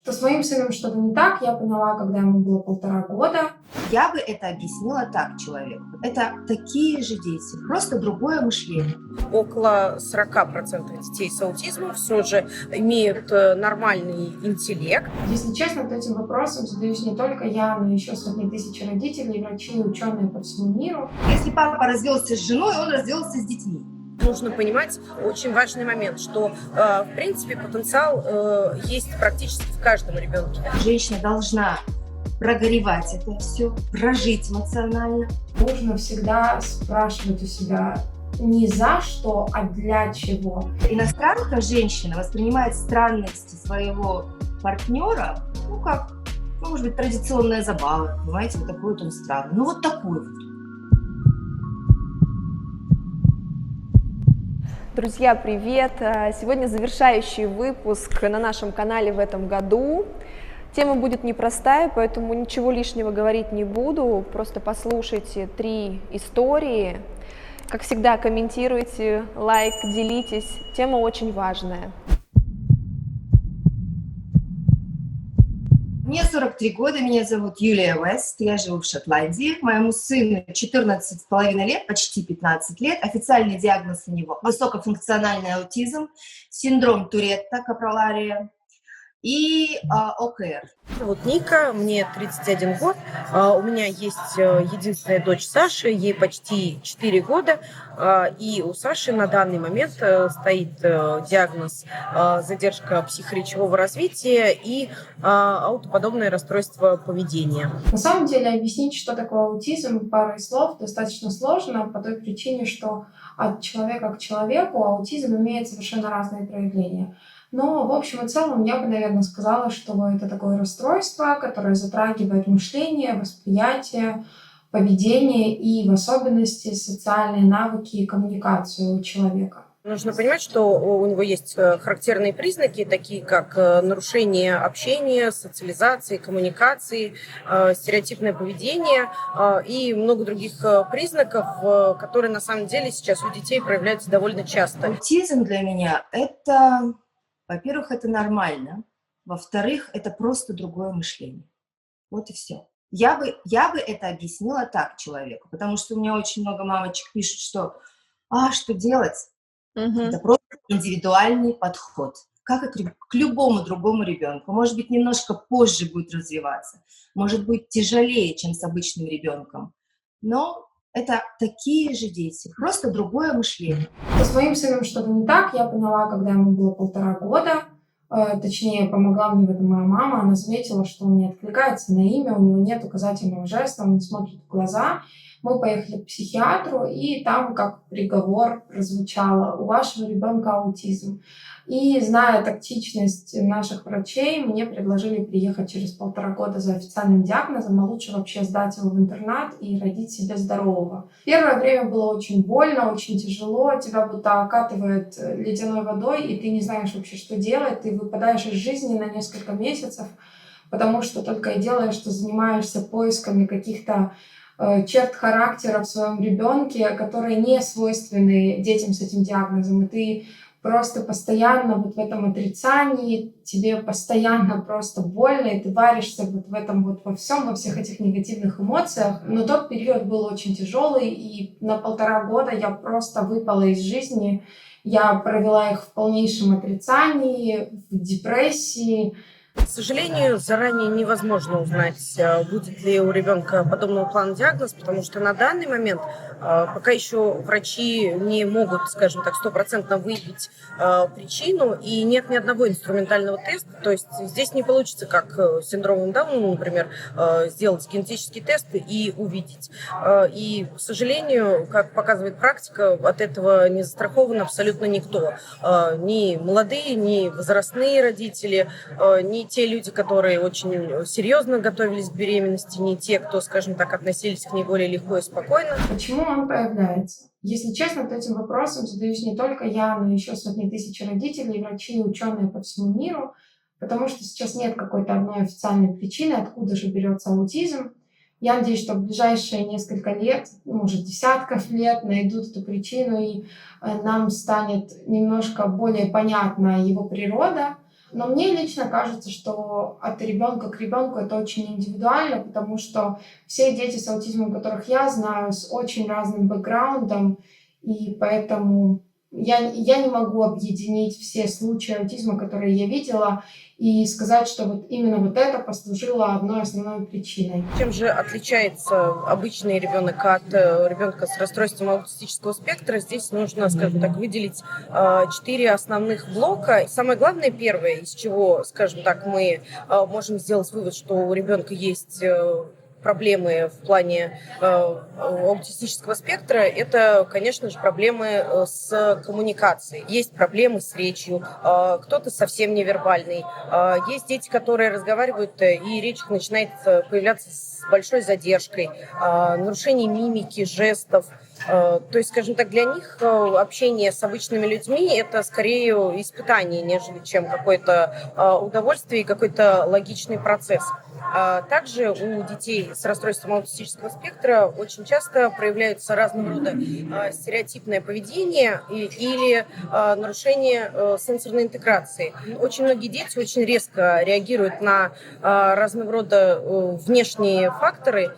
Что с моим сыном что-то не так, я поняла, когда ему было 1,5 года. Я бы это объяснила так человеку. Это такие же дети, просто другое мышление. Около 40% детей с аутизмом все же имеют нормальный интеллект. Если честно, то этим вопросом задаюсь не только я, но еще сотни тысяч родителей, врачи и ученые по всему миру. Если папа развелся с женой, он развелся с детьми. Нужно понимать очень важный момент, что, в принципе, потенциал есть практически в каждом ребенке. Женщина должна прогоревать это все, прожить эмоционально. Нужно всегда спрашивать у себя не за что, а для чего. Иностранка женщина воспринимает странности своего партнера, как, может быть, традиционная забава. Понимаете, вот такой вот он странный. Ну, вот такой вот. Друзья, привет! Сегодня завершающий выпуск на нашем канале в этом году. Тема будет непростая, поэтому ничего лишнего говорить не буду. Просто послушайте 3 истории. Как всегда, комментируйте, лайк, делитесь. Тема очень важная. Мне 43 года, меня зовут Юлия Уэст, я живу в Шотландии. Моему сыну 14,5 лет, почти 15 лет. Официальный диагноз у него – высокофункциональный аутизм, синдром Туретта, капралария и ОКР. Вот Ника, мне 31 год, у меня есть единственная дочь Саша, ей почти 4 года, и у Саши на данный момент стоит диагноз задержка психоречевого развития и аутоподобное расстройство поведения. На самом деле объяснить, что такое аутизм, парой слов достаточно сложно по той причине, что от человека к человеку аутизм имеет совершенно разные проявления. Но в общем и целом я бы, наверное, сказала, что это такое расстройство, которое затрагивает мышление, восприятие, поведение и в особенности социальные навыки и коммуникацию у человека. Нужно понимать, что у него есть характерные признаки, такие как нарушение общения, социализации, коммуникации, стереотипное поведение и много других признаков, которые на самом деле сейчас у детей проявляются довольно часто. Аутизм для меня – это, во-первых, это нормально, во-вторых, это просто другое мышление. Вот и все. Я бы это объяснила так человеку, потому что у меня очень много мамочек пишут, что что делать? Это просто индивидуальный подход, как и к любому другому ребенку. Может быть, немножко позже будет развиваться, может быть, тяжелее, чем с обычным ребенком, но это такие же дети, просто другое мышление. С моим сыном что-то не так, я поняла, когда ему было 1,5 года. Точнее, помогла мне в этом моя мама. Она заметила, что он не откликается на имя, у него нет указательного жеста, он не смотрит в глаза. Мы поехали к психиатру, и там как приговор прозвучало: у вашего ребенка аутизм. И, зная тактичность наших врачей, мне предложили приехать через 1,5 года за официальным диагнозом, а лучше вообще сдать его в интернат и родить себе здорового. Первое время было очень больно, очень тяжело, тебя будто окатывает ледяной водой, и ты не знаешь вообще, что делать, ты выпадаешь из жизни на несколько месяцев, потому что только и делаешь, что занимаешься поисками каких-то черт характера в своем ребенке, которые не свойственны детям с этим диагнозом, и ты просто постоянно вот в этом отрицании, тебе постоянно просто больно, и ты варишься вот в этом вот во всем, во всех этих негативных эмоциях. Но тот период был очень тяжелый, и на 1,5 года я просто выпала из жизни. Я провела их в полнейшем отрицании, в депрессии. К сожалению, заранее невозможно узнать, будет ли у ребенка подобного плана диагноз, потому что на данный момент пока еще врачи не могут, скажем так, 100% выявить причину, и нет ни одного инструментального теста. То есть здесь не получится, как с синдромом Дауна, например, сделать генетический тест и увидеть. И, к сожалению, как показывает практика, от этого не застрахован абсолютно никто. Ни молодые, ни возрастные родители, ни те люди, которые очень серьезно готовились к беременности, не те, кто, скажем так, относились к ней более легко и спокойно. Почему он появляется? Если честно, то этим вопросом задаюсь не только я, но еще сотни тысяч родителей, врачи и ученые по всему миру, потому что сейчас нет какой-то одной официальной причины, откуда же берется аутизм. Я надеюсь, что в ближайшие несколько лет, может, десятков лет найдут эту причину, и нам станет немножко более понятна его природа. Но мне лично кажется, что от ребенка к ребенку это очень индивидуально, потому что все дети с аутизмом, которых я знаю, с очень разным бэкграундом, и поэтому я не могу объединить все случаи аутизма, которые я видела, и сказать, что вот именно вот это послужило одной основной причиной. Чем же отличается обычный ребенок от ребенка с расстройством аутистического спектра? Здесь нужно, скажем так, выделить 4 основных блока. Самое главное, первое, из чего, скажем так, мы можем сделать вывод, что у ребенка есть проблемы в плане аутистического спектра, это, конечно же, проблемы с коммуникацией. Есть проблемы с речью, кто-то совсем невербальный. Есть дети, которые разговаривают, и речь их начинает появляться с большой задержкой, нарушение мимики, жестов. То есть, скажем так, для них общение с обычными людьми – это скорее испытание, нежели чем какое-то удовольствие и какой-то логичный процесс. Также у детей с расстройством аутистического спектра очень часто проявляются разного рода стереотипное поведение или нарушение сенсорной интеграции. Очень многие дети очень резко реагируют на разного рода внешние факторы,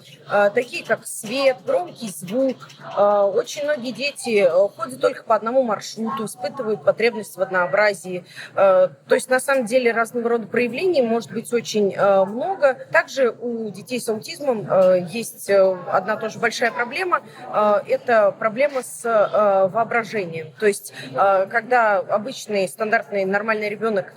такие как свет, громкий звук. Очень многие дети ходят только по одному маршруту, испытывают потребность в однообразии. То есть, на самом деле, разного рода проявлений может быть очень много. Также у детей с аутизмом есть одна тоже большая проблема. Это проблема с воображением. То есть, когда обычный, стандартный, нормальный ребенок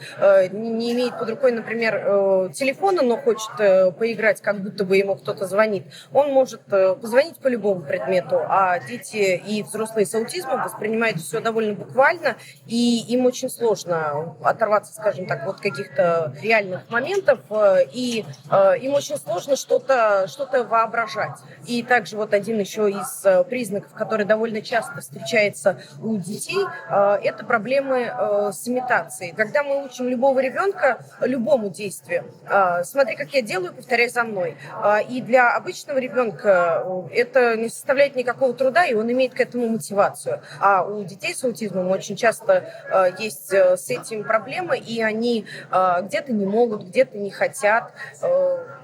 не имеет под рукой, например, телефона, но хочет поиграть, как будто бы ему кто-то звонит, он может позвонить по любому предмету, а дети и взрослые с аутизмом воспринимают все довольно буквально, и им очень сложно оторваться, скажем так, от каких-то реальных моментов, и им очень сложно что-то воображать. И также вот один еще из признаков, который довольно часто встречается у детей, это проблемы с имитацией. Когда мы учим любого ребенка любому действию, смотри, как я делаю, повторяй за мной. И для обычного ребенка это не составляет никакого труда, и он имеет к этому мотивацию. А у детей с аутизмом очень часто есть с этим проблемы, и они где-то не могут, где-то не хотят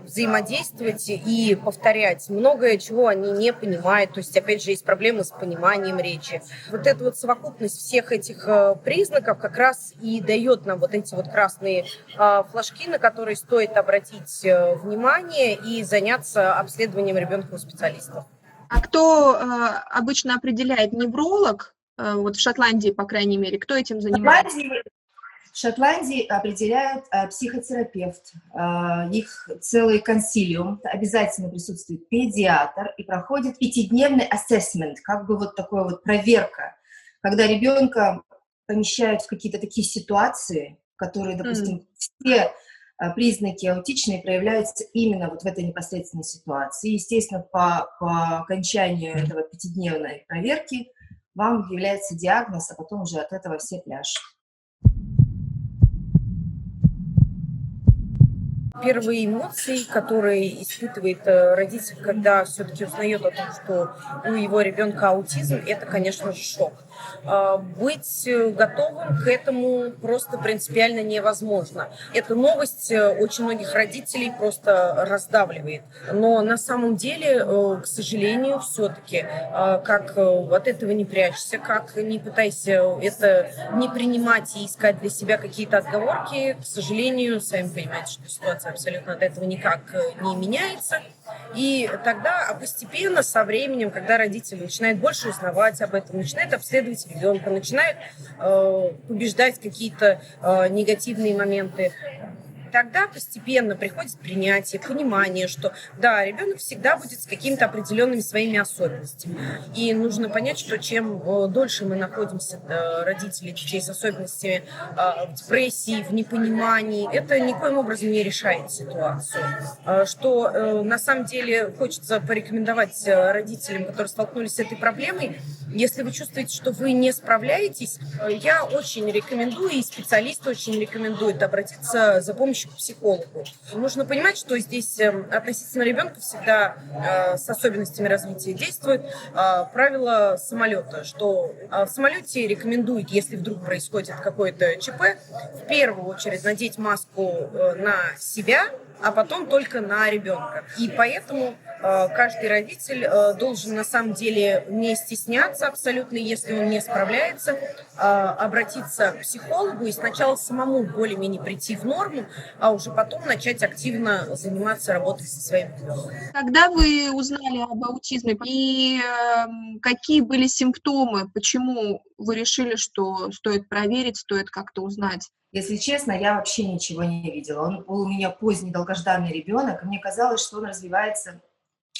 взаимодействовать и повторять многое, чего они не понимают. То есть, опять же, есть проблемы с пониманием речи. Вот эта вот совокупность всех этих признаков как раз и дает нам вот эти вот красные флажки, на которые стоит обратить внимание и заняться обследованием ребенка у специалистов. А кто обычно определяет? Невролог? Вот в Шотландии, по крайней мере, кто этим занимается? В Шотландии определяет психотерапевт, их целый консилиум, обязательно присутствует педиатр и проходит 5-дневный ассессмент, как бы вот такая вот проверка, когда ребенка помещают в какие-то такие ситуации, которые, допустим, все признаки аутичные проявляются именно вот в этой непосредственной ситуации. И, естественно, по окончанию этого 5-дневной проверки вам объявляется диагноз, а потом уже от этого все пляшут. Первые эмоции, которые испытывает родитель, когда все-таки узнает о том, что у его ребенка аутизм, это, конечно же, шок. Быть готовым к этому просто принципиально невозможно. Эта новость очень многих родителей просто раздавливает. Но на самом деле, к сожалению, все-таки, как от этого не прячься, как не пытайся это не принимать и искать для себя какие-то отговорки, к сожалению, сами понимаете, что ситуация абсолютно от этого никак не меняется. И тогда постепенно, со временем, когда родители начинают больше узнавать об этом, начинают обследовать ребенка, начинают побеждать какие-то негативные моменты, тогда постепенно приходит принятие, понимание, что да, ребенок всегда будет с какими-то определенными своими особенностями. И нужно понять, что чем дольше мы находимся, родители детей с особенностями в депрессии, в непонимании, это никоим образом не решает ситуацию. Что на самом деле хочется порекомендовать родителям, которые столкнулись с этой проблемой, Если вы чувствуете, что вы не справляетесь, я очень рекомендую, и специалисты очень рекомендуют обратиться за помощью к психологу. Нужно понимать, что здесь относительно ребенка всегда с особенностями развития действует правило самолета, что в самолете рекомендуют, если вдруг происходит какое-то ЧП, в первую очередь надеть маску на себя, а потом только на ребенка. И поэтому каждый родитель должен на самом деле не стесняться абсолютно, если он не справляется, обратиться к психологу и сначала самому более-менее прийти в норму, а уже потом начать активно заниматься работой со своим ребенком. Когда вы узнали об аутизме и какие были симптомы, почему вы решили, что стоит проверить, стоит как-то узнать? Если честно, я вообще ничего не видела. Он был у меня поздний долгожданный ребенок, и мне казалось, что он развивается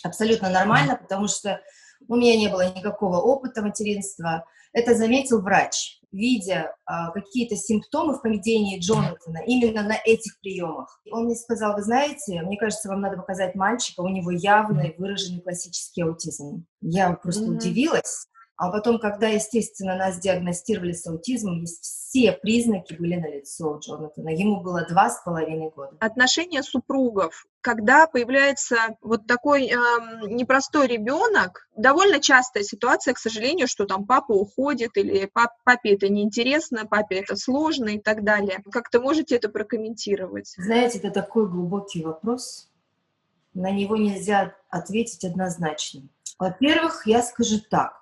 абсолютно нормально, потому что у меня не было никакого опыта материнства. Это заметил врач, видя какие-то симптомы в поведении Джонатана именно на этих приемах. Он мне сказал: вы знаете, мне кажется, вам надо показать мальчика, у него явный выраженный классический аутизм. Я просто удивилась. А потом, когда, естественно, нас диагностировали с аутизмом, все признаки были налицо у Джонатана. Ему было 2,5 года. Отношения супругов. Когда появляется вот такой непростой ребенок, довольно частая ситуация, к сожалению, что там папа уходит, или папе это неинтересно, папе это сложно и так далее. Как-то можете это прокомментировать? Знаете, это такой глубокий вопрос. На него нельзя ответить однозначно. Во-первых, я скажу так.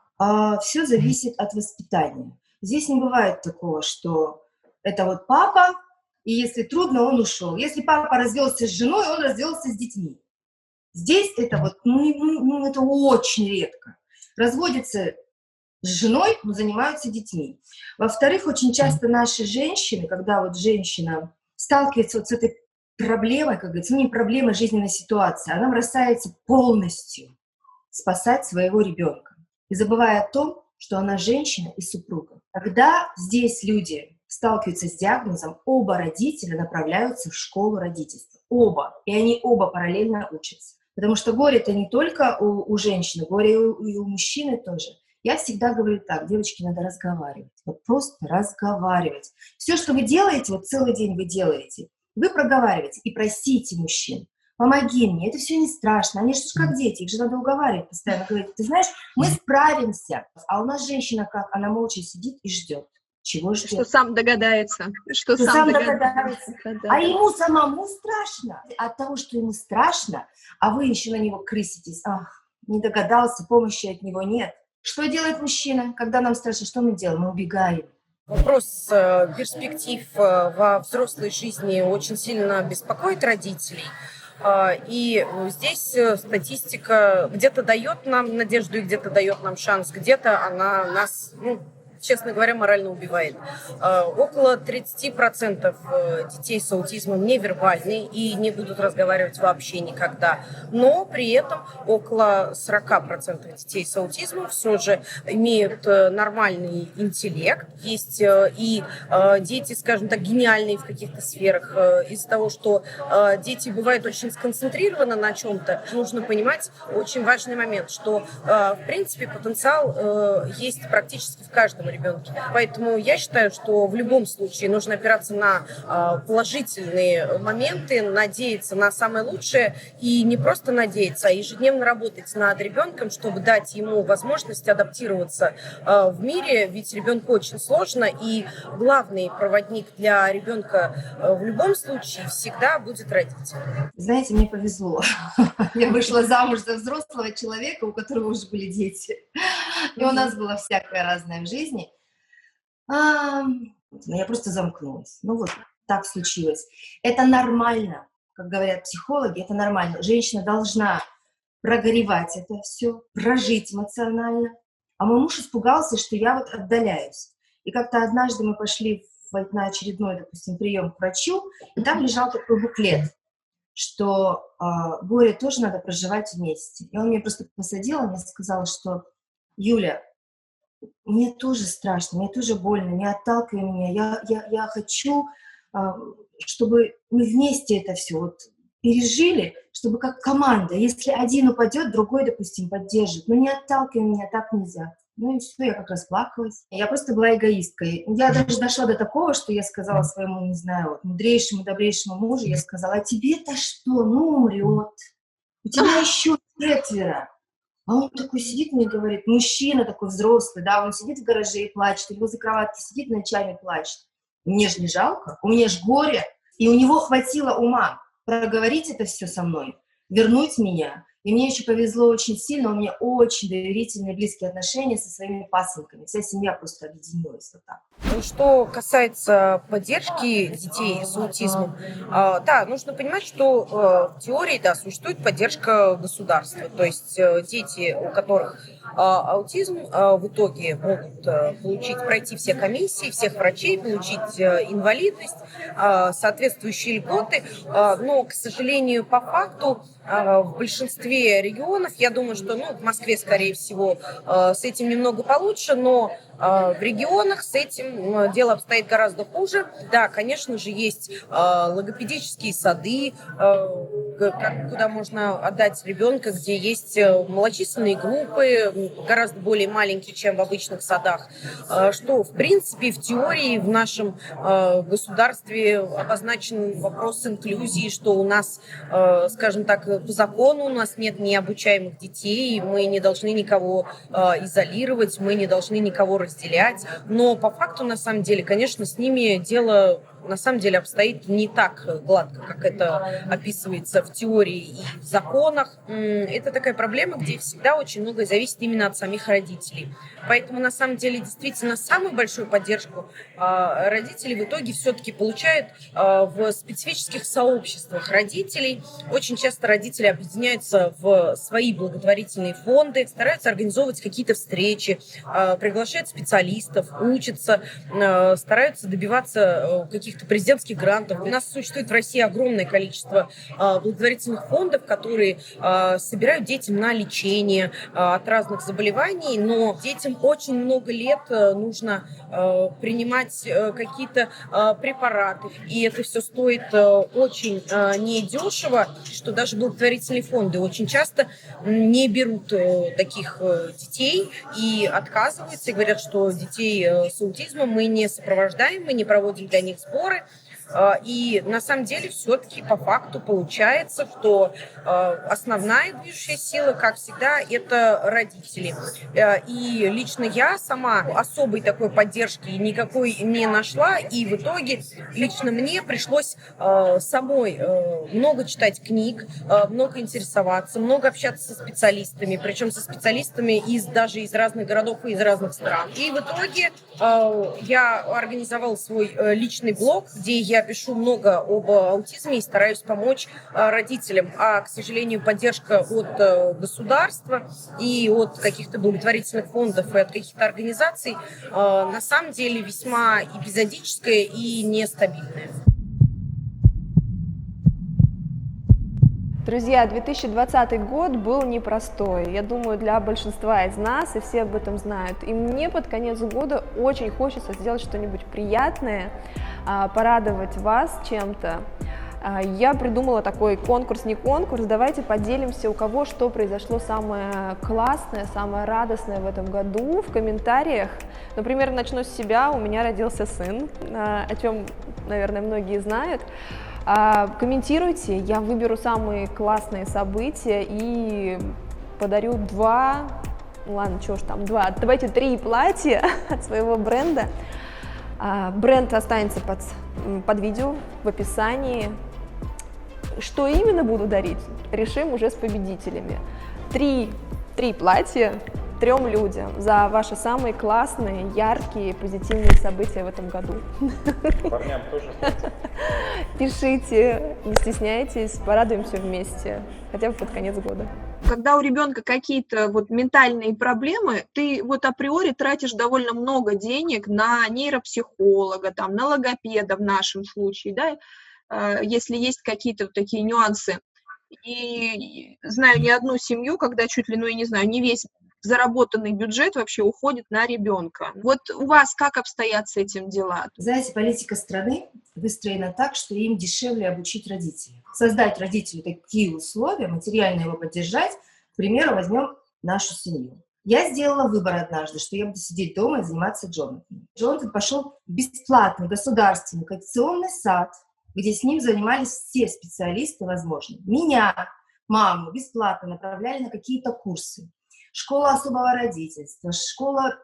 Все зависит от воспитания. Здесь не бывает такого, что это вот папа, и если трудно, он ушел. Если папа развелся с женой, он развелся с детьми. Здесь это вот, это очень редко. Разводятся с женой, но занимаются детьми. Во-вторых, очень часто наши женщины, когда вот женщина сталкивается вот с этой проблемой, как говорится, не проблемой, жизненной ситуации, она бросается полностью спасать своего ребенка. И забывая о том, что она женщина и супруга. Когда здесь люди сталкиваются с диагнозом, оба родителя направляются в школу родительства. Оба. И они оба параллельно учатся. Потому что горе это не только у женщины, горе и у мужчины тоже. Я всегда говорю так: девочки, надо разговаривать. Вот просто разговаривать. Все, что вы делаете, вот целый день вы делаете, вы проговариваете и просите мужчин: помоги мне, это все не страшно, они же как дети, их же надо уговаривать постоянно, говорить: ты знаешь, мы справимся. А у нас женщина как? Она молча сидит и ждет. Чего ждет? Что сам догадается. Что сам догадается. Да. А ему самому страшно. От того, что ему страшно, а вы еще на него крыситесь. Ах, не догадался, помощи от него нет. Что делает мужчина, когда нам страшно? Что мы делаем? Мы убегаем. Вопрос перспектив во взрослой жизни очень сильно беспокоит родителей. И здесь статистика где-то дает нам надежду и где-то дает нам шанс, где-то она нас, честно говоря, морально убивает. Около 30% детей с аутизмом невербальны и не будут разговаривать вообще никогда. Но при этом около 40% детей с аутизмом все же имеют нормальный интеллект. Есть и дети, скажем так, гениальные в каких-то сферах. Из-за того, что дети бывают очень сконцентрированы на чем-то, нужно понимать очень важный момент, что, в принципе, потенциал есть практически в каждом ребенке. Поэтому я считаю, что в любом случае нужно опираться на положительные моменты, надеяться на самое лучшее и не просто надеяться, а ежедневно работать над ребенком, чтобы дать ему возможность адаптироваться в мире, ведь ребенку очень сложно, и главный проводник для ребенка в любом случае всегда будет родитель. Знаете, мне повезло. Я вышла замуж за взрослого человека, у которого уже были дети. И у нас было всякое разное в жизни. Но я просто замкнулась. Вот так случилось. Это нормально, как говорят психологи, это нормально. Женщина должна прогоревать это все, прожить эмоционально. А мой муж испугался, что я вот отдаляюсь. И как-то однажды мы пошли на очередной, допустим, прием к врачу, и там лежал такой буклет, что горе тоже надо проживать вместе. И он меня просто посадил, и мне сказал, что: Юля, мне тоже страшно, мне тоже больно, не отталкивай меня. Я хочу, чтобы мы вместе это все вот пережили, чтобы как команда. Если один упадет, другой, допустим, поддержит. Но не отталкивай меня, так нельзя. Ну и все, я как расплакалась. Я просто была эгоисткой. Я даже дошла до такого, что я сказала своему, не знаю, вот, мудрейшему, добрейшему мужу, я сказала: а тебе-то что, ну умрет. У тебя еще 4. А он такой сидит мне говорит, мужчина такой взрослый, да, он сидит в гараже и плачет, или возле кроватки сидит, ночами плачет. Мне же не жалко, у меня же горе. И у него хватило ума проговорить это все со мной, вернуть меня. И мне еще повезло очень сильно, у меня очень доверительные, близкие отношения со своими пасынками. Вся семья просто объединилась вот так. Что касается поддержки детей с аутизмом, да, нужно понимать, что в теории, да, существует поддержка государства. То есть дети, у которых аутизм, в итоге могут пройти все комиссии, всех врачей, получить инвалидность, соответствующие льготы. Но, к сожалению, по факту, в большинстве регионов, я думаю, что, в Москве, скорее всего, с этим немного получше, но в регионах с этим дело обстоит гораздо хуже. Да, конечно же, есть логопедические сады, куда можно отдать ребенка, где есть малочисленные группы, гораздо более маленькие, чем в обычных садах, что, в принципе, в теории в нашем государстве обозначен вопрос инклюзии, что у нас, скажем так, по закону у нас нет необучаемых детей, мы не должны никого изолировать, мы не должны никого разделять, но по факту, на самом деле, конечно, с ними дело на самом деле обстоит не так гладко, как это описывается в теории и в законах. Это такая проблема, где всегда очень многое зависит именно от самих родителей. Поэтому, на самом деле, действительно, самую большую поддержку родители в итоге все-таки получают в специфических сообществах родителей. Очень часто родители объединяются в свои благотворительные фонды, стараются организовывать какие-то встречи, приглашают специалистов, учатся, стараются добиваться каких-то президентских грантов. У нас существует в России огромное количество благотворительных фондов, которые собирают детям на лечение от разных заболеваний, но детям очень много лет нужно принимать какие-то препараты, и это все стоит очень недешево, что даже благотворительные фонды очень часто не берут таких детей и отказываются, и говорят, что детей с аутизмом мы не сопровождаем, мы не проводим для них сборы. И на самом деле все-таки по факту получается, что основная движущая сила, как всегда, это родители. И лично я сама особой такой поддержки никакой не нашла, и в итоге лично мне пришлось самой много читать книг, много интересоваться, много общаться со специалистами, причем со специалистами даже из разных городов и из разных стран. И в итоге я организовала свой личный блог, где я пишу много об аутизме и стараюсь помочь родителям. А, к сожалению, поддержка от государства и от каких-то благотворительных фондов и от каких-то организаций на самом деле весьма эпизодическая и нестабильная. Друзья, 2020 год был непростой, я думаю, для большинства из нас, и все об этом знают. И мне под конец года очень хочется сделать что-нибудь приятное, порадовать вас чем-то. Я придумала такой конкурс, не конкурс, давайте поделимся, у кого что произошло самое классное, самое радостное в этом году в комментариях. Например, начну с себя, у меня родился сын, о чем, наверное, многие знают. Комментируйте, я выберу самые классные события и подарю 2, давайте 3 платья от своего бренда. Бренд останется под видео в описании. Что именно буду дарить, решим уже с победителями. 3 платья 3 людям за ваши самые классные, яркие, позитивные события в этом году. Парням тоже. Пишите, не стесняйтесь, порадуемся вместе, хотя бы под конец года. Когда у ребенка какие-то ментальные проблемы, ты априори тратишь довольно много денег на нейропсихолога, на логопеда в нашем случае, да, если есть какие-то такие нюансы. И знаю не одну семью, когда чуть ли, не весь заработанный бюджет вообще уходит на ребенка. Вот у вас как обстоят с этим дела? Знаете, политика страны выстроена так, что им дешевле обучить родителей. Создать родителю такие условия, материально его поддержать. К примеру, возьмем нашу семью. Я сделала выбор однажды, что я буду сидеть дома и заниматься Джонатаном. Джонатан пошел в бесплатный государственный коррекционный сад, где с ним занимались все специалисты возможные. Меня, маму, бесплатно направляли на какие-то курсы. Школа особого родительства, школа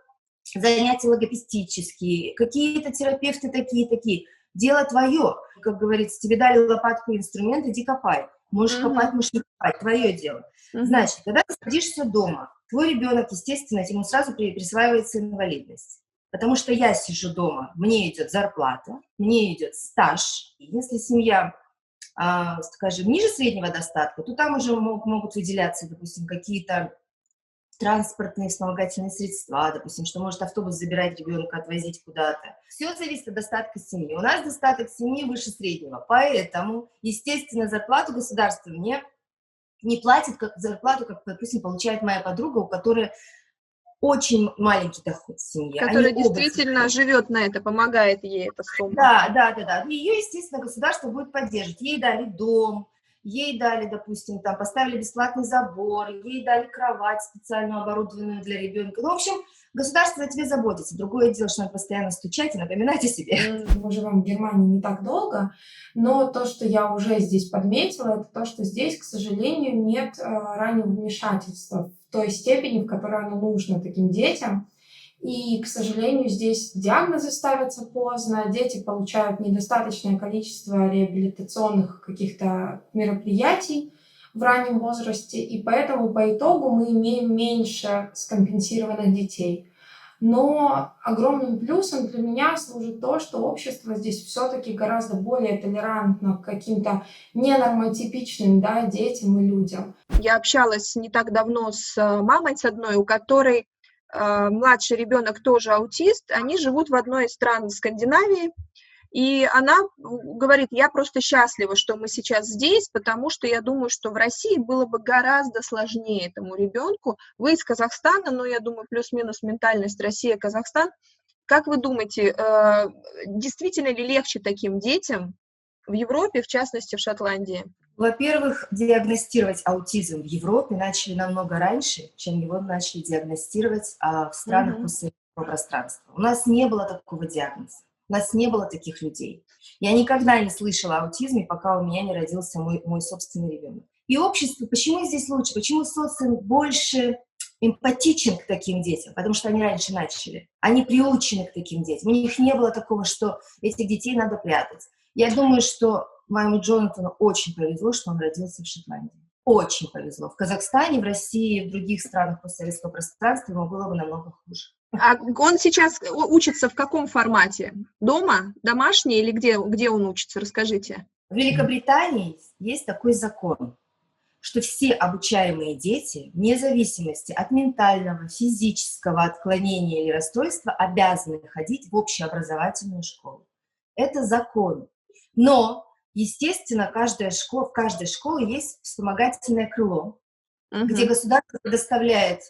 занятия логопедические, какие-то терапевты такие. Дело твое. Как говорится, тебе дали лопатку и инструмент, иди копай. Можешь копать, можешь не копать, твое дело. Значит, когда ты садишься дома, твой ребенок, естественно, ему сразу присваивается инвалидность. Потому что я сижу дома, мне идет зарплата, мне идет стаж. И если семья, скажем, ниже среднего достатка, то там уже могут выделяться, допустим, какие-то транспортные вспомогательные средства, допустим, что может автобус забирать ребенка, отвозить куда-то. Все зависит от достатка семьи. У нас достаток семьи выше среднего, поэтому, естественно, зарплату государство мне не платит как зарплату, как, допустим, получает моя подруга, у которой очень маленький доход в семье. Которая действительно живет на это, помогает ей эта сумма. Да. Ее, естественно, государство будет поддерживать. Ей дали дом, ей дали, допустим, там, поставили бесплатный забор, ей дали кровать специально оборудованную для ребенка. Ну, в общем, государство о тебе заботится. Другое дело, что надо постоянно стучать и напоминать о себе. Мы живем в Германии не так долго, но то, что я уже здесь подметила, это то, что здесь, к сожалению, нет раннего вмешательства в той степени, в которой оно нужно таким детям. И, к сожалению, здесь диагнозы ставятся поздно, дети получают недостаточное количество реабилитационных каких-то мероприятий в раннем возрасте, и поэтому по итогу мы имеем меньше скомпенсированных детей. Но огромным плюсом для меня служит то, что общество здесь все-таки гораздо более толерантно к каким-то ненормотипичным, да, детям и людям. Я общалась не так давно с мамой с одной, у которой младший ребенок тоже аутист, они живут в одной из стран Скандинавии, и она говорит, я просто счастлива, что мы сейчас здесь, потому что я думаю, что в России было бы гораздо сложнее этому ребенку. Вы из Казахстана, но я думаю, плюс-минус ментальность Россия, Казахстан. Как вы думаете, действительно ли легче таким детям в Европе, в частности в Шотландии? Во-первых, диагностировать аутизм в Европе начали намного раньше, чем его начали диагностировать в странах постсоветского пространства. У нас не было такого диагноза, у нас не было таких людей. Я никогда не слышала о аутизме, пока у меня не родился мой собственный ребенок. И общество, почему здесь лучше, почему социум больше эмпатичен к таким детям? Потому что они раньше начали, они приучены к таким детям. У них не было такого, что этих детей надо прятать. Я думаю, что моему Джонатану очень повезло, что он родился в Шотландии. Очень повезло. В Казахстане, в России, в других странах постсоветского пространства ему было бы намного хуже. А он сейчас учится в каком формате? Дома? Домашний или где он учится? Расскажите. В Великобритании есть такой закон, что все обучаемые дети, вне зависимости от ментального, физического отклонения или расстройства, обязаны ходить в общеобразовательную школу. Это закон. Но, естественно, в каждой школе есть вспомогательное крыло, где государство предоставляет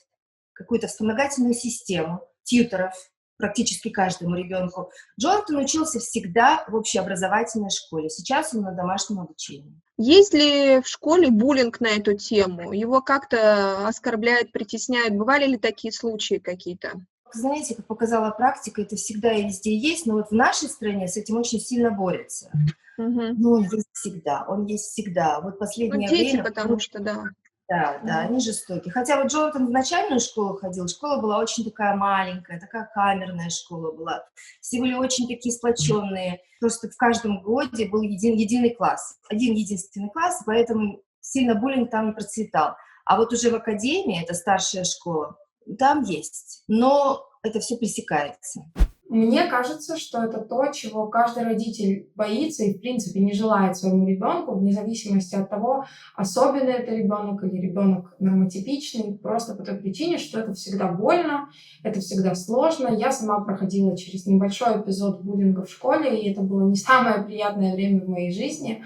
какую-то вспомогательную систему тьюторов практически каждому ребенку. Джонатан учился всегда в общеобразовательной школе. Сейчас он на домашнем обучении. Есть ли в школе буллинг на эту тему? Его как-то оскорбляют, притесняют? Бывали ли такие случаи какие-то? Знаете, как показала практика, это всегда и везде есть, но вот в нашей стране с этим очень сильно борются. Но он есть всегда. Вот последнее дети, время... потому что, да. Да, они жестоки. Хотя вот Джонатан в начальную школу ходил, школа была очень такая маленькая, такая камерная школа была. Все были очень такие сплоченные. Просто в каждом годе был единый класс, один единственный класс, поэтому сильно буллинг там не процветал. А вот уже в академии, это старшая школа, там есть, но это все пресекается. Мне кажется, что это то, чего каждый родитель боится и, в принципе, не желает своему ребенку, вне зависимости от того, особенный это ребенок или ребенок нормотипичный, просто по той причине, что это всегда больно, это всегда сложно. Я сама проходила через небольшой эпизод буллинга в школе, и это было не самое приятное время в моей жизни.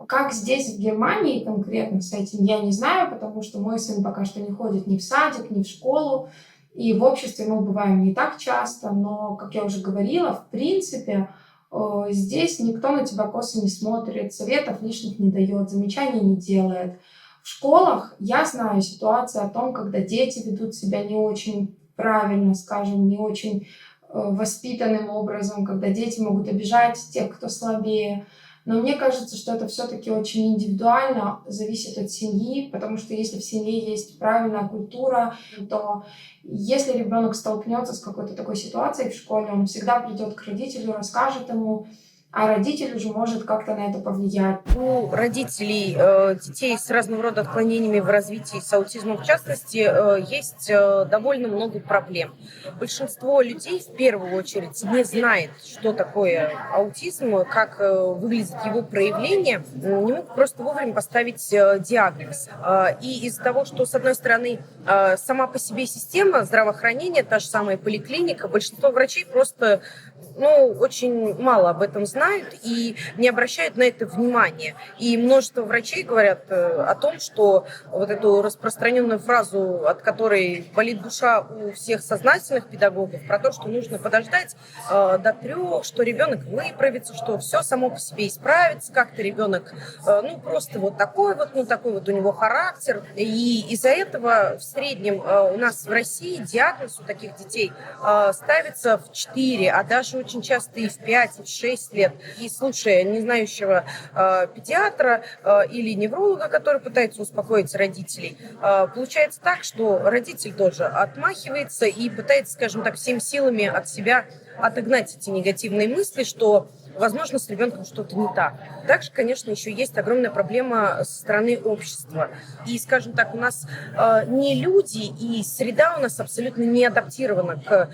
Как здесь, в Германии, конкретно с этим, я не знаю, потому что мой сын пока что не ходит ни в садик, ни в школу, и в обществе мы бываем не так часто, но, как я уже говорила, в принципе, здесь никто на тебя косо не смотрит, советов лишних не дает, замечаний не делает. В школах я знаю ситуации о том, когда дети ведут себя не очень правильно, скажем, не очень воспитанным образом, когда дети могут обижать тех, кто слабее. Но мне кажется, что это все-таки очень индивидуально, зависит от семьи, потому что если в семье есть правильная культура, то если ребенок столкнется с какой-то такой ситуацией в школе, он всегда придет к родителю, расскажет ему, а родитель уже может как-то на это повлиять. У родителей детей с разного рода отклонениями в развитии, с аутизмом в частности, есть довольно много проблем. Большинство людей в первую очередь не знает, что такое аутизм, как выглядит его проявление, не могут просто вовремя поставить диагноз. И из-за того, что, с одной стороны, сама по себе система здравоохранения, та же самая поликлиника, большинство врачей просто очень мало об этом знают и не обращают на это внимания. И множество врачей говорят о том, что вот эту распространенную фразу, от которой болит душа у всех сознательных педагогов, про то, что нужно подождать до 3, что ребенок выправится, что все само по себе исправится, как-то ребенок просто вот такой вот у него характер. И из-за этого в среднем у нас в России диагноз у таких детей ставится в 4, а даже очень часто и в 5, и в 6 лет. И слушая незнающего педиатра или невролога, который пытается успокоить родителей, получается так, что родитель тоже отмахивается и пытается, скажем так, всеми силами от себя отогнать эти негативные мысли, что, возможно, с ребенком что-то не так. Также, конечно, еще есть огромная проблема со стороны общества. И, скажем так, у нас не люди, и среда у нас абсолютно не адаптирована к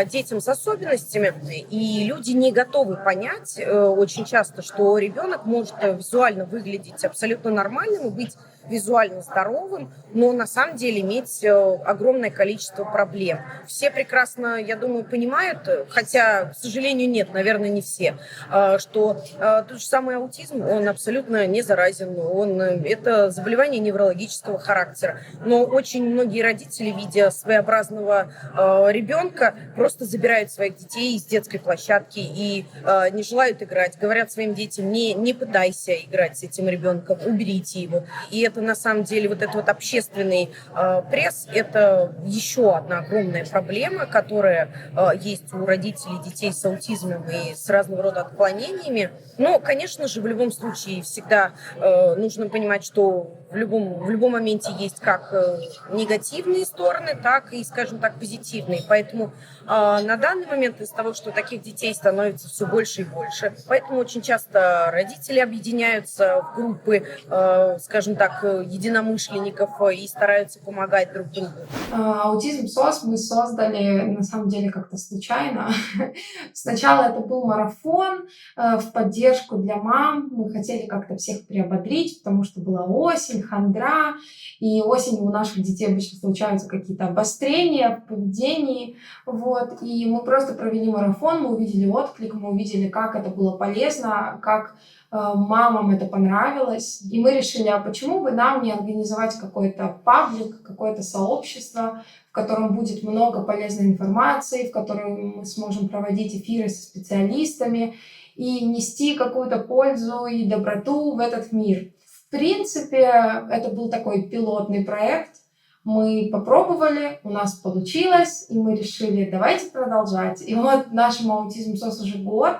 детям с особенностями, и люди не готовы понять очень часто, что ребенок может визуально выглядеть абсолютно нормальным и быть визуально здоровым, но на самом деле иметь огромное количество проблем. Все прекрасно, я думаю, понимают, хотя, к сожалению, нет, наверное, не все, что тот же самый аутизм, он абсолютно не заразен, это заболевание неврологического характера. Но очень многие родители, видя своеобразного ребенка, просто забирают своих детей из детской площадки и не желают играть, говорят своим детям: не пытайся играть с этим ребенком, уберите его. И это на самом деле вот этот вот общественный пресс, это еще одна огромная проблема, которая есть у родителей детей с аутизмом и с разного рода отклонениями. Но, конечно же, в любом случае всегда нужно понимать, что в любом моменте есть как негативные стороны, так и, скажем так, позитивные. Поэтому на данный момент из-за того, что таких детей становится все больше и больше, поэтому очень часто родители объединяются в группы, скажем так, единомышленников и стараются помогать друг другу. Аутизм СОС мы создали, на самом деле, как-то случайно. Сначала это был марафон в поддержку для мам. Мы хотели как-то всех приободрить, потому что была осень, хандра, и осенью у наших детей обычно случаются какие-то обострения в поведении. И мы просто провели марафон, мы увидели отклик, мы увидели, как это было полезно, как мамам это понравилось. И мы решили, а почему бы нам не организовать какой-то паблик, какое-то сообщество, в котором будет много полезной информации, в котором мы сможем проводить эфиры со специалистами и нести какую-то пользу и доброту в этот мир. В принципе, это был такой пилотный проект. Мы попробовали, у нас получилось, и мы решили, давайте продолжать. И вот нашему аутизм СОС уже год.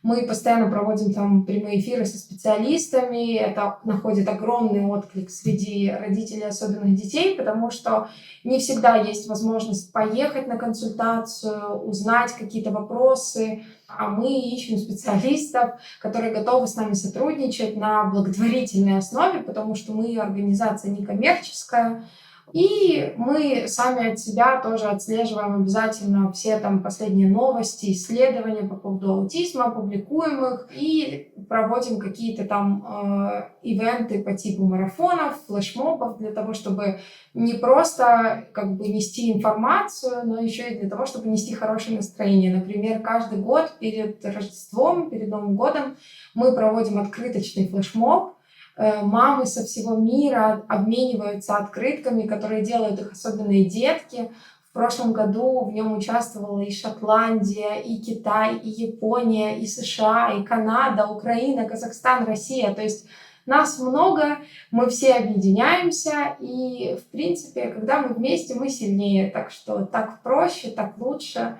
Мы постоянно проводим там прямые эфиры со специалистами. Это находит огромный отклик среди родителей особенных детей, потому что не всегда есть возможность поехать на консультацию, узнать какие-то вопросы. А мы ищем специалистов, которые готовы с нами сотрудничать на благотворительной основе, потому что мы организация некоммерческая. И мы сами от себя тоже отслеживаем обязательно все там последние новости, исследования по поводу аутизма, публикуем их и проводим какие-то там ивенты по типу марафонов, флешмобов для того, чтобы не просто нести информацию, но еще и для того, чтобы нести хорошее настроение. Например, каждый год перед Рождеством, перед Новым годом мы проводим открыточный флешмоб. Мамы со всего мира обмениваются открытками, которые делают их особенные детки. В прошлом году в нем участвовала и Шотландия, и Китай, и Япония, и США, и Канада, Украина, Казахстан, Россия. То есть Нас много, мы все объединяемся, и, в принципе, когда мы вместе, мы сильнее. Так что так проще, так лучше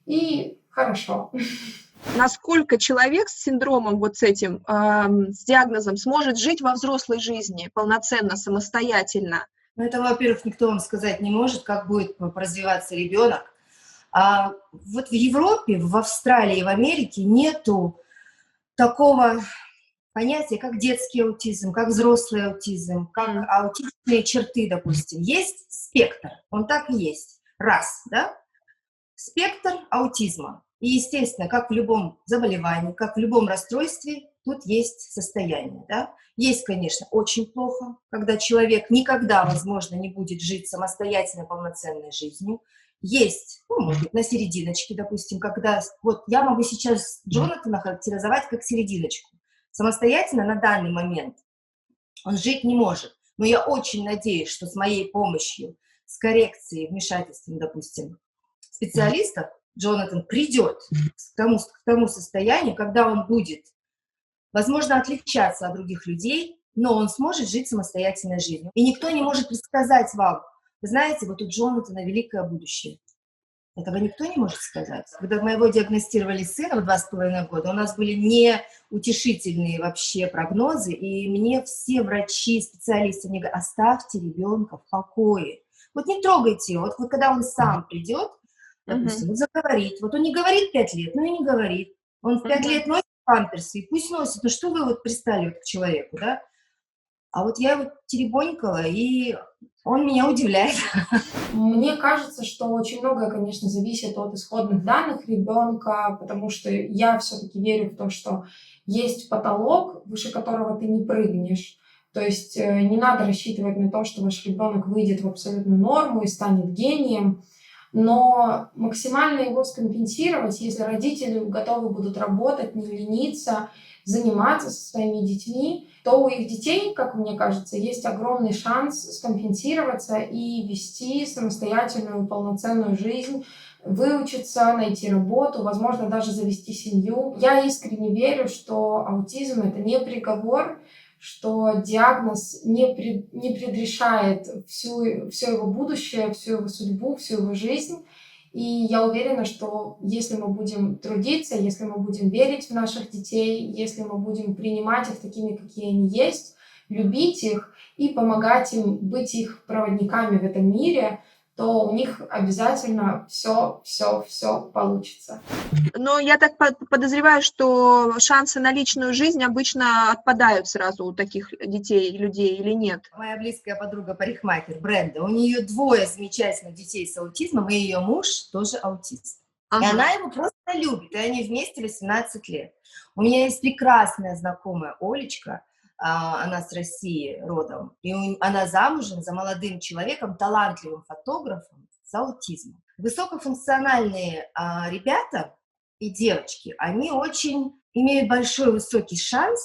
и хорошо. Насколько человек с синдромом вот с этим, с диагнозом сможет жить во взрослой жизни полноценно, самостоятельно? Ну, это, во-первых, никто вам сказать не может, как будет развиваться ребенок. Вот в Европе, в Австралии, в Америке нету такого понятия, как детский аутизм, как взрослый аутизм, как аутичные черты, допустим. Есть спектр, он так и есть. Раз, да? Спектр аутизма. И, естественно, как в любом заболевании, как в любом расстройстве, тут есть состояние, да? Есть, конечно, очень плохо, когда человек никогда, возможно, не будет жить самостоятельно, полноценной жизнью. Есть, ну, может быть, на серединочке, допустим, когда... Вот я могу сейчас Джонатана характеризовать как серединочку. Самостоятельно на данный момент он жить не может. Но я очень надеюсь, что с моей помощью, с коррекцией, вмешательством, допустим, специалистов, Джонатан придет к тому состоянию, когда он будет, возможно, отличаться от других людей, но он сможет жить самостоятельной жизнью. И никто не может предсказать вам, вы знаете, вот у Джонатана великое будущее. Этого никто не может сказать. Когда моего диагностировали сына в 2,5 года, у нас были неутешительные вообще прогнозы, и мне все врачи, специалисты, мне говорят, оставьте ребенка в покое. Вот не трогайте его. Вот когда он сам придет, допустим, он заговорит. Вот он не говорит 5 лет, но и не говорит. Он в 5 лет носит памперсы, и пусть носит. Ну что вы вот пристали вот к человеку, да? А вот я его теребонькала, и он меня удивляет. Мне кажется, что очень многое, конечно, зависит от исходных данных ребенка, потому что я все-таки верю в то, что есть потолок, выше которого ты не прыгнешь. То есть не надо рассчитывать на то, что ваш ребенок выйдет в абсолютную норму и станет гением, но максимально его скомпенсировать, если родители готовы будут работать, не лениться, заниматься со своими детьми, то у их детей, как мне кажется, есть огромный шанс скомпенсироваться и вести самостоятельную полноценную жизнь, выучиться, найти работу, возможно, даже завести семью. Я искренне верю, что аутизм — это не приговор, что диагноз не предрешает все его будущее, всю его судьбу, всю его жизнь. И я уверена, что если мы будем трудиться, если мы будем верить в наших детей, если мы будем принимать их такими, какие они есть, любить их и помогать им быть их проводниками в этом мире, то у них обязательно все получится. Но я так подозреваю, что шансы на личную жизнь обычно отпадают сразу у таких детей, людей или нет? Моя близкая подруга парикмахер Бренда, у нее 2 замечательных детей с аутизмом, и ее муж тоже аутист. И она его просто любит, и они вместе 18 лет. У меня есть прекрасная знакомая Олечка, она с России родом, и она замужем за молодым человеком, талантливым фотографом с аутизмом. Высокофункциональные ребята и девочки, они очень имеют большой высокий шанс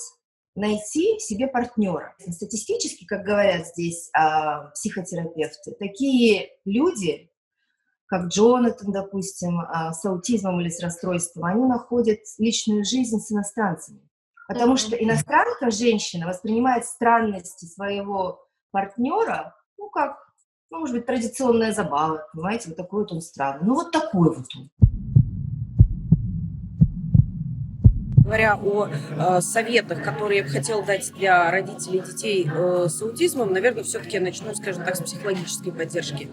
найти себе партнера. Статистически, как говорят здесь психотерапевты, такие люди, как Джонатан, допустим, с аутизмом или с расстройством, они находят личную жизнь с иностранцами. Потому что иностранка, женщина, воспринимает странности своего партнера, может быть, традиционная забава, понимаете, вот такой вот он странный. Ну, вот такой вот он. Говоря о советах, которые я бы хотела дать для родителей детей с аутизмом, наверное, все-таки я начну, скажем так, с психологической поддержки.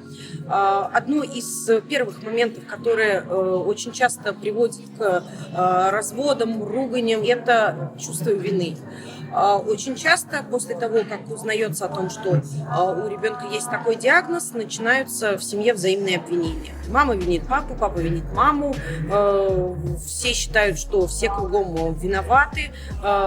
Одно из первых моментов, которое очень часто приводит к разводам, руганиям, это чувство вины. Очень часто после того, как узнается о том, что у ребенка есть такой диагноз, начинаются в семье взаимные обвинения. Мама винит папу, папа винит маму, все считают, что все кругом виноваты,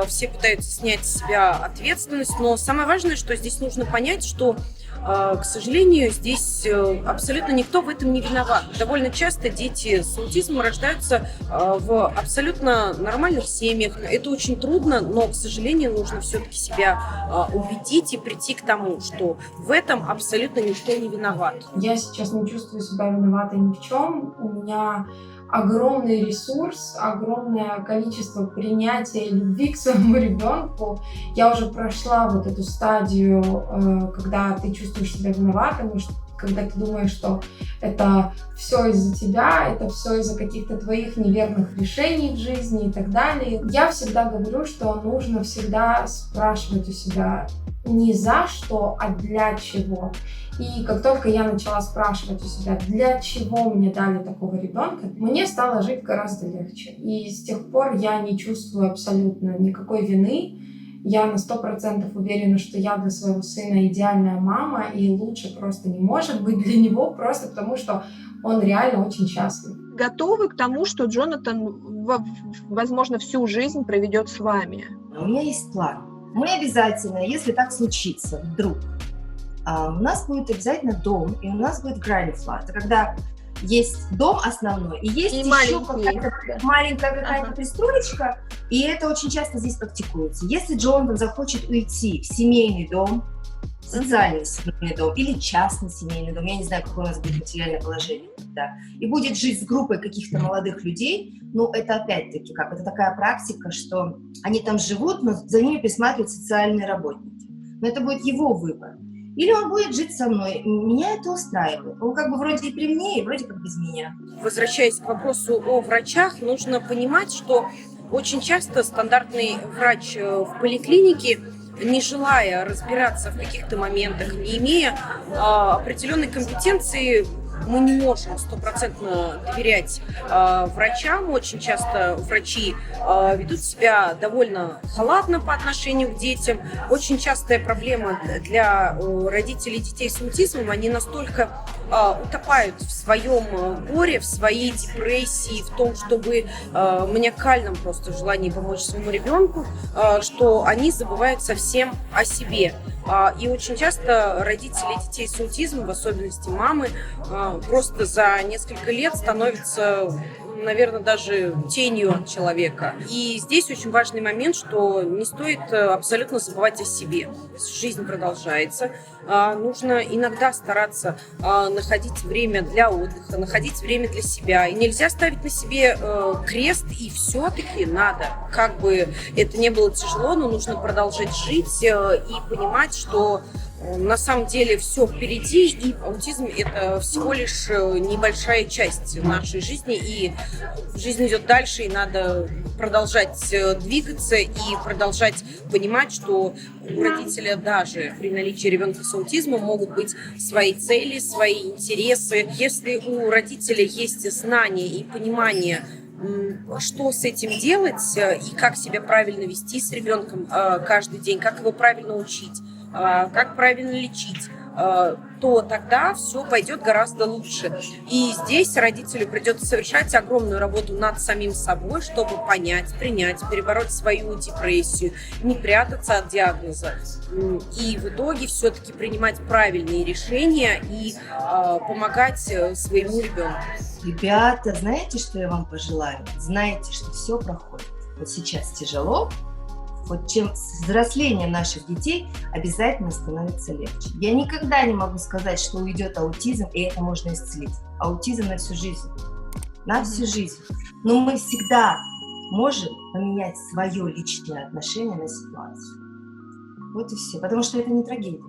все пытаются снять с себя ответственность, но самое важное, что здесь нужно понять, что к сожалению, здесь абсолютно никто в этом не виноват. Довольно часто дети с аутизмом рождаются в абсолютно нормальных семьях. Это очень трудно, но, к сожалению, нужно все-таки себя убедить и прийти к тому, что в этом абсолютно никто не виноват. Я сейчас не чувствую себя виноватой ни в чем. У меня огромный ресурс, огромное количество принятия и любви к своему ребенку. Я уже прошла вот эту стадию, когда ты чувствуешь себя виноватым, когда ты думаешь, что это все из-за тебя, это все из-за каких-то твоих неверных решений в жизни и так далее. Я всегда говорю, что нужно всегда спрашивать у себя не за что, а для чего. И как только я начала спрашивать у себя, для чего мне дали такого ребенка, мне стало жить гораздо легче. И с тех пор я не чувствую абсолютно никакой вины. Я на 100% уверена, что я для своего сына идеальная мама, и лучше просто не может быть для него, просто потому что он реально очень счастлив. Готовы к тому, что Джонатан, возможно, всю жизнь проведет с вами? У меня есть план. Мы обязательно, если так случится, вдруг, у нас будет обязательно дом, и у нас будет granny flat. Это когда есть дом основной, и есть И еще маленький. маленькая какая-то пристроечка, и это очень часто здесь практикуется. Если Джонатан захочет уйти в семейный дом, социальный семейный дом или частный семейный дом, я не знаю, какое у нас будет материальное положение, да, и будет жить с группой каких-то молодых людей, ну, это опять-таки как, это такая практика, что они там живут, но за ними присматривают социальные работники. Но это будет его выбор. Или он будет жить со мной. Меня это устраивает. Он как бы вроде и при мне, и вроде как без меня. Возвращаясь к вопросу о врачах, нужно понимать, что очень часто стандартный врач в поликлинике, не желая разбираться в каких-то моментах, не имея определенной компетенции, мы не можем стопроцентно доверять врачам. Очень часто врачи ведут себя довольно халатно по отношению к детям. Очень частая проблема для родителей детей с аутизмом. Они настолько утопают в своем горе, в своей депрессии, в том, чтобы маниакальном просто желании помочь своему ребенку, что они забывают совсем о себе. И очень часто родители детей с аутизмом, в особенности мамы, просто за несколько лет становятся, наверное, даже тенью от человека. И здесь очень важный момент, что не стоит абсолютно забывать о себе. Жизнь продолжается. Нужно иногда стараться находить время для отдыха, находить время для себя. И нельзя ставить на себе крест, и все-таки надо. Как бы это ни было тяжело, но нужно продолжать жить и понимать, что на самом деле все впереди, и аутизм – это всего лишь небольшая часть нашей жизни, и жизнь идет дальше, и надо продолжать двигаться и продолжать понимать, что у родителя даже при наличии ребенка с аутизмом могут быть свои цели, свои интересы. Если у родителя есть знания и понимание, что с этим делать и как себя правильно вести с ребенком каждый день, как его правильно учить, как правильно лечить, то тогда все пойдет гораздо лучше. И здесь родителю придется совершать огромную работу над самим собой, чтобы понять, принять, перебороть свою депрессию, не прятаться от диагноза. И в итоге все-таки принимать правильные решения и помогать своему ребенку. Ребята, знаете, что я вам пожелаю? Знаете, что все проходит. Вот сейчас тяжело, вот чем с взрослением наших детей обязательно становится легче. Я никогда не могу сказать, что уйдет аутизм, и это можно исцелить. Аутизм на всю жизнь. На всю жизнь. Но мы всегда можем поменять свое личное отношение на ситуацию. Вот и все. Потому что это не трагедия.